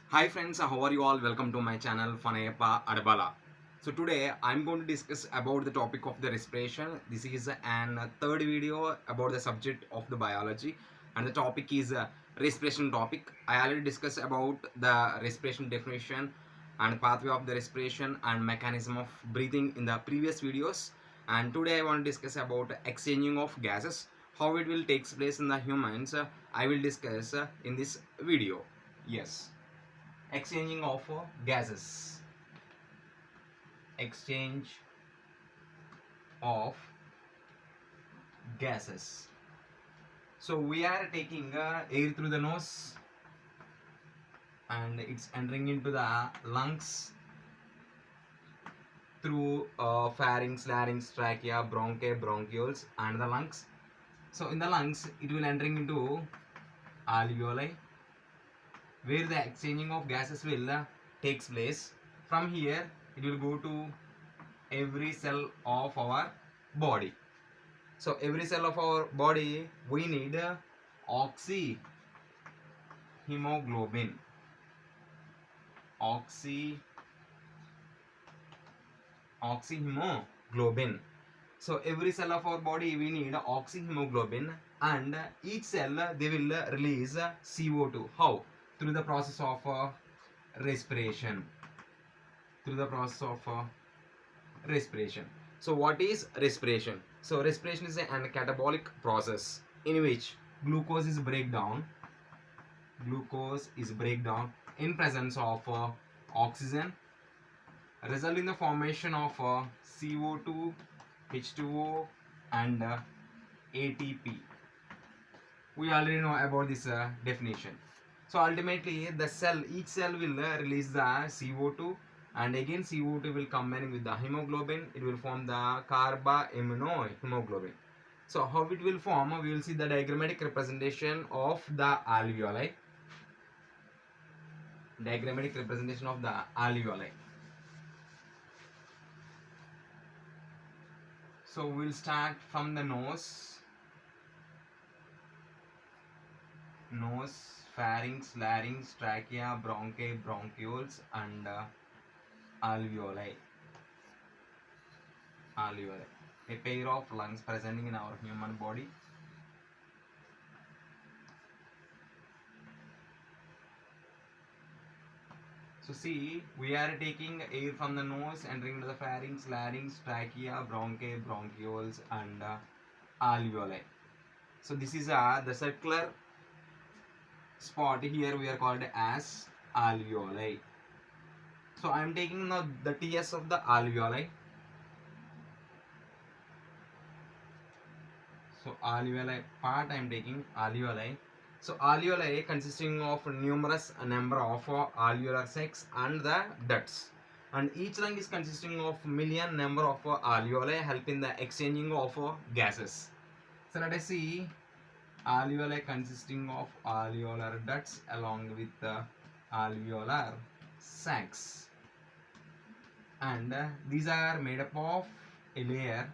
Hi friends, how are you all? Welcome to my channel Fanayappa Adbala. So today I'm going to discuss about the topic of the respiration. This is an third video about the subject of the biology, and the topic is respiration topic. I already discussed about the respiration definition and pathway of the respiration and mechanism of breathing in the previous videos. And today I want to discuss about exchanging of gases, how it will takes place in the humans. I will discuss in this video. Yes, exchanging of gases, exchange of gases. So we are taking air through the nose and it's entering into the lungs through pharynx, larynx, trachea, bronchi, bronchioles and the lungs. So in the lungs it will entering into alveoli where the exchanging of gases will takes place. From here it will go to every cell of our body. So every cell of our body we need oxyhemoglobin. Oxy oxyhemoglobin. So every cell of our body we need oxyhemoglobin, and each cell they will release CO2. How? Through the process of respiration. Through the process of respiration. So what is respiration? So respiration is an catabolic process in which glucose is breakdown in presence of oxygen, result in the formation of CO2, H2O and ATP. We already know about this definition. So ultimately each cell will release the CO2, and again CO2 will combine with the hemoglobin. It will form the carbaimmunohemoglobin. So how it will form, we will see the diagrammatic representation of the alveoli. Diagrammatic representation of the alveoli. So we'll start from the nose, pharynx, larynx, trachea, bronchi, bronchioles, and alveoli. Alveoli, a pair of lungs present in our human body. So see, we are taking air from the nose, entering into the pharynx, larynx, trachea, bronchi, bronchioles, and alveoli. So this is the circular spot here we are called as alveoli. So I am taking now the TS of the alveoli. So alveoli part I am taking alveoli. So alveoli consisting of numerous number of alveolar sacs and the ducts, and each lung is consisting of million number of alveoli helping the exchanging of gases. So let us see alveoli consisting of alveolar ducts along with the alveolar sacs, and these are made up of a layer,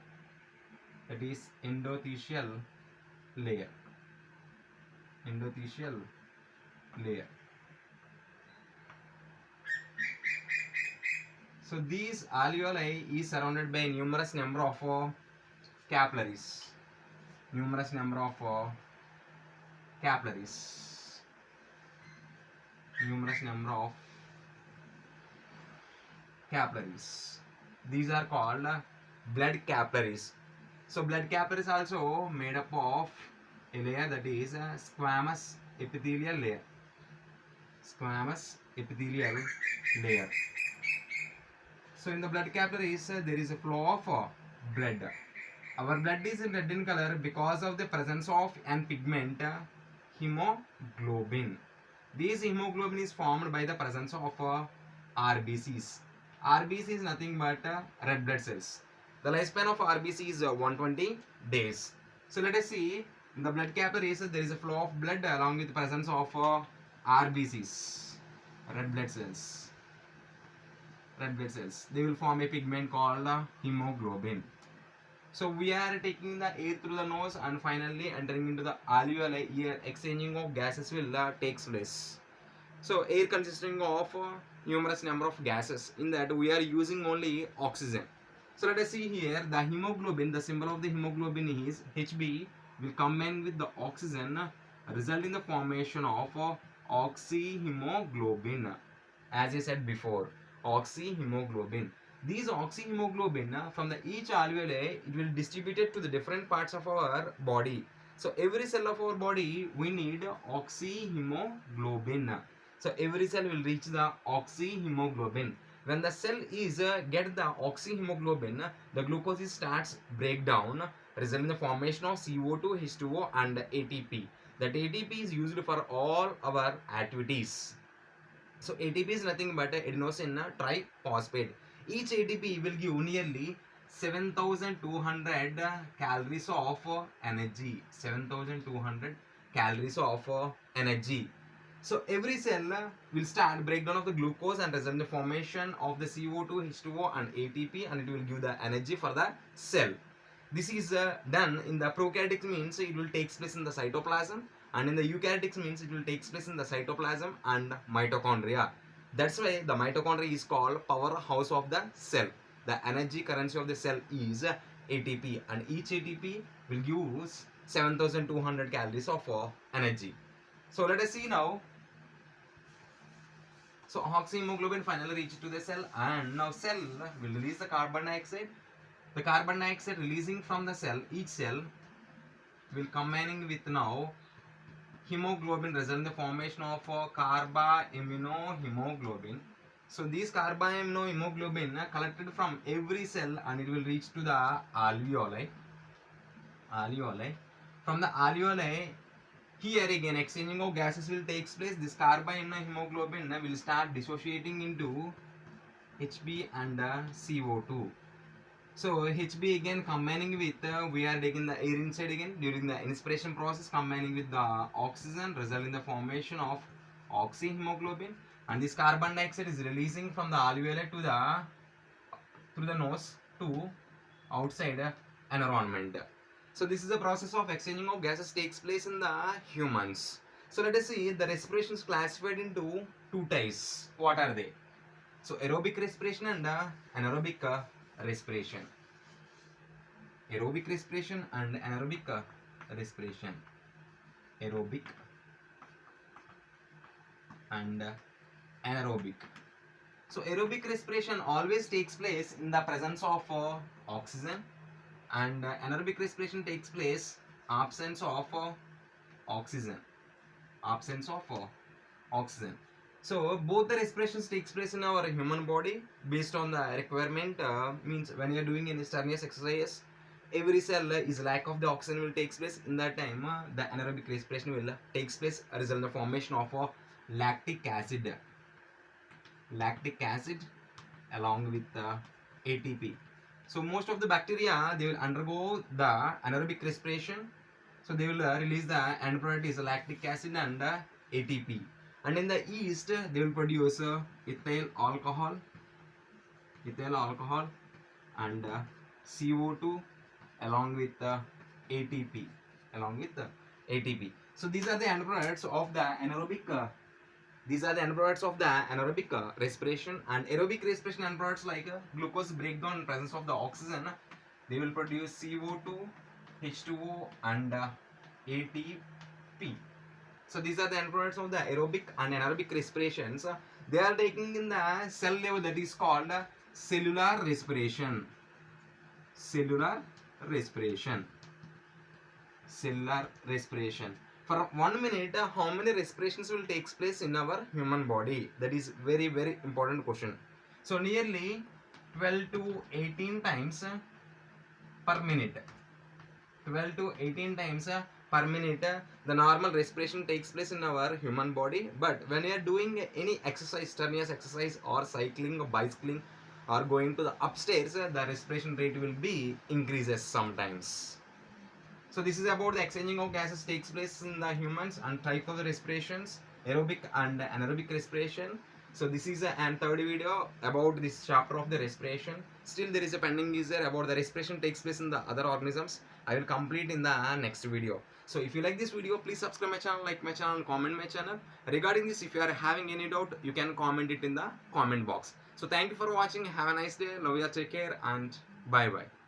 that is endothelial layer. Endothelial layer. So these alveoli is surrounded by numerous number of capillaries. Numerous number of capillaries. Numerous number of capillaries. These are called blood capillaries. So blood capillaries also made up of a layer, that is squamous epithelial layer. Squamous epithelial layer. So in the blood capillaries there is a flow of blood. Our blood is red in color because of the presence of an pigment hemoglobin. This hemoglobin is formed by the presence of RBCs. RBC is nothing but red blood cells. The lifespan of RBC is 120 days. So let us see, in the blood capillaries there is a flow of blood along with the presence of RBCs, red blood cells. Red blood cells. They will form a pigment called hemoglobin. So we are taking the air through the nose and finally entering into the alveoli. Here exchanging of gases will takes place. So air consisting of numerous number of gases. In that we are using only oxygen. So let us see here the hemoglobin. The symbol of the hemoglobin is Hb. Will combine with the oxygen, result in the formation of oxyhemoglobin. As I said before, oxyhemoglobin. These oxyhemoglobin from the each alveoli, it will distribute it to the different parts of our body. So every cell of our body we need oxyhemoglobin. So every cell will reach the oxyhemoglobin. When the cell is get the oxyhemoglobin, the glucose starts breakdown, resulting in the formation of CO2, H2O, and ATP. That ATP is used for all our activities. So ATP is nothing but adenosine triphosphate. Each ATP will give nearly 7,200 calories of energy. 7,200 calories of energy. So every cell will start breakdown of the glucose and result in the formation of the CO2, H2O, and ATP, and it will give the energy for the cell. This is done in the prokaryotic, means it will take place in the cytoplasm, and in the eukaryotic means it will take place in the cytoplasm and mitochondria. That's why the mitochondria is called powerhouse of the cell. The energy currency of the cell is ATP, and each ATP will give 7,200 calories of energy. So let us see now. So oxyhemoglobin finally reaches to the cell, and now cell will release the carbon dioxide. The carbon dioxide releasing from the cell, each cell will combining with now hemoglobin, result in the formation of carbaimmunohemoglobin. So these carbaimmunohemoglobin collected from every cell, and it will reach to the alveoli. From the alveoli, here again exchanging of gases will take place. This carbaimmunohemoglobin will start dissociating into Hb and CO2. So Hb again combining with we are taking the air inside again during the inspiration process, combining with the oxygen, result in the formation of oxyhemoglobin, and this carbon dioxide is releasing from the alveoli to the through the nose to outside environment. So this is the process of exchanging of gases takes place in the humans. So let us see the respiration is classified into two types. What are they? So aerobic respiration and anaerobic respiration. Aerobic respiration and anaerobic respiration. Aerobic and anaerobic. So aerobic respiration always takes place in the presence of oxygen, and anaerobic respiration takes place absence of oxygen. Absence of oxygen. So both the respirations takes place in our human body based on the requirement. Means when you are doing any strenuous exercise, every cell is lack of the oxygen will takes place. In that time, the anaerobic respiration will takes place, result in the formation of lactic acid. Lactic acid along with ATP. So most of the bacteria, they will undergo the anaerobic respiration. So they will release the end product is lactic acid and ATP. And in the yeast, they will produce ethyl alcohol and CO2 along with ATP. So these are the end products of the anaerobic. These are the end products of the anaerobic respiration. And aerobic respiration end products like glucose breakdown in presence of the oxygen. They will produce CO2, H2O, and ATP. So these are the end products of the aerobic and anaerobic respirations. They are taking in the cell level, that is called cellular respiration. Cellular respiration. For 1 minute, how many respirations will take place in our human body? That is very, very important question. So nearly 12 to 18 times per minute. 12 to 18 times per minute, the normal respiration takes place in our human body. But when you are doing any exercise, strenuous exercise or cycling or bicycling or going to the upstairs, the respiration rate will be increases sometimes. So this is about the exchanging of gases takes place in the humans and type of the respirations, aerobic and anaerobic respiration. So this is a third video about this chapter of the respiration. Still there is a pending is there about the respiration takes place in the other organisms. I will complete in the next video. So if you like this video, please subscribe my channel, like my channel, comment my channel. Regarding this, if you are having any doubt, you can comment it in the comment box. So thank you for watching. Have a nice day. Love you. Take care and bye bye.